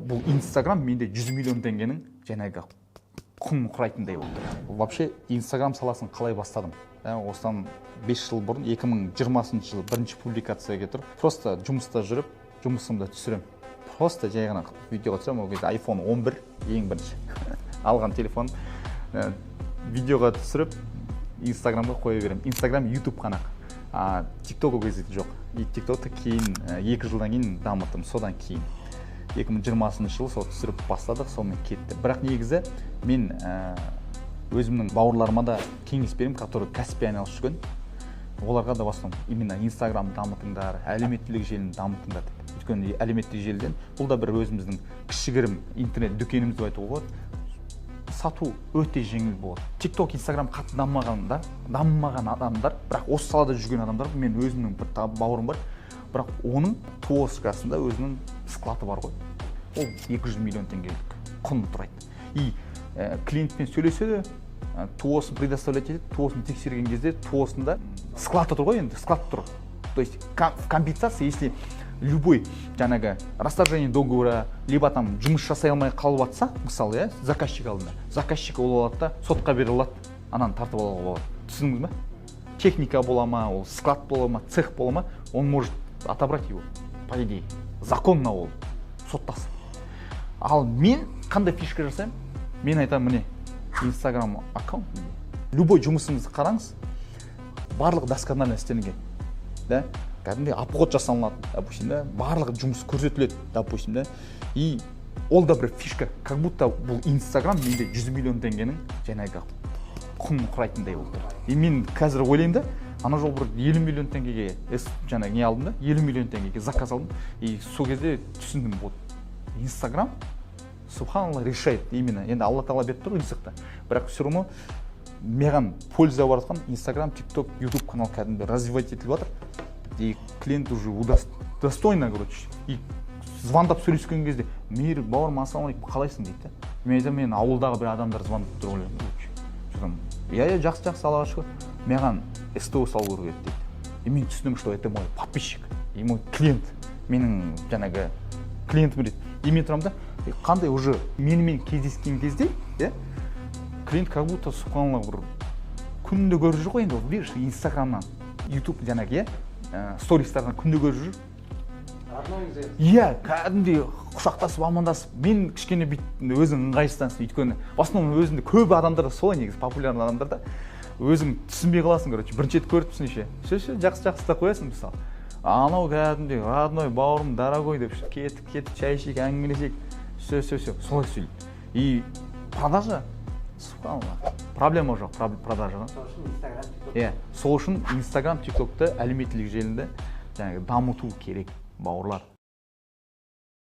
бұл Инстаграм менде 100 миллион теңгенің жаңағы құнын құрайтындай болды. Вообще Инстаграм саласын қалай бастадым? Осыдан 5 жыл бұрын 2020 жылы бірінші публикацияға тұр. Просто жұмыста жүріп, жұмысымды түсірем. Просто жай ғана видеоға түсірем. Ол кезде iPhone 11 ең бірінші алған телефон. Видеоға түсіріп, Инстаграмға қоя берем. Инстаграм, YouTube қана. TikTok ол кезде жоқ. TikTokты кейін 2 жылдан кейін дамыттым. Содан кейін 2020 жылы сол түсіріп бастадық, сонымен кетті. Бірақ негізі мен өзімнің бауырларыма да кеңес беремін, которые кәсіппен айналысып жүрген. Оларға да бастым. Именно Инстаграм дамытыңдар, әлеуметтік желіні дамытыңдар деп. Өйткені әлеуметтік желіден бұл да бір өзіміздің кішігірім интернет дүкеніміз деп айтуға болады. Сату өте жеңіл болады. TikTok, Instagram қатты дамымаған адамдар, бірақ осы салада жүрген адамдар, мен өзімнің бір бауырым бар, бірақ оның туоскасында өзінің склаты бар ғой. Ол 200 миллион теңгелік құн тұрайды. И клиентпен сөйлеседі, туосын предоставлять етеді, туосын тексерген кезде туосында склаты тұр ғой, енді склад тұр. То есть в компенсации, если любой жаңағы расторжение договора, либо там жұмыс жасай алмай қалып жатса, мысалы, заказчик алдында, заказчик ол алады да сотқа бере алады, ананы тартып алуға болады. Түсіндіңіз ме? Техника бола ма, ол склад бола ма, цех бола ма, он может отобрать его, по идее. Законно ол соттасып. Ал мен қандай фишка жасаймын? Мен айтамын, міне, Инстаграм аккаунт. Любой жұмысыңызды қараңыз, барлық досконально істелінген. Да? Кәдімгідей обход жасалынады, допустим, да? Барлық жұмыс көрсетіледі, допустим, да? И ол да бір фишка, как будто бұл Инстаграм менде 100 миллион теңгенің жаңағы құнын құрайтындай болды. И мен қазір ойлаймын да, ана жол бір 50 миллион теңгеге жаңағы не алдым да, 50 миллион теңгеге заказ алдым. И сол кезде түсіндім, вот Инстаграм субханалла решает именно. Енді Алла Тағала беріп тұр ризықты. Бірақ все равно маған польза бар жатқан Инстаграм, TikTok, YouTube канал кәдімгі развивать етіліп жатыр. И клиент уже достойно, короче. И звондап сөйлескен кезде, мейір, бауырым, ассалаумағалейкум, қалайсың дейді. Мен айтамын, мен ауылдағы бір адамдар звондап тұр ойлаймын. Я жақсы Аллаға шүкір. Маған СТО салу керек еді дейді. И мен түсіндім, что это мой подписчик, и мой клиент. Менің жаңағы клиентім дейді. И мен тұрамын да, қандай уже менімен кездескен кезде, клиент как будто субханалла бір күнде көріп жүр ғой, енді білесіз, Инстаграмнан, YouTube жаңағы, стористардан күнде көріп жүр. Кәдімгідей құшақтасып, амандасып, мен кішкене өзің ыңғайсыздансын, өйткені в основном өзінде көп адамдар солай, негізі популярный адамдар да, өзің түсінбей қаласың, короче, бірінші рет көріп түсінше, жақсы да қоясың, мысалы. Анау кәдімгідей родной бауырым, дорогой деп кетіп, чай ішейік, әңгімелесейік, солай сөйлейді. И продажа, субханалла, проблема жоқ продажадан. Сол үшін Инстаграм, TikTokты әлеуметтік желіні дамыту керек, бауырлар.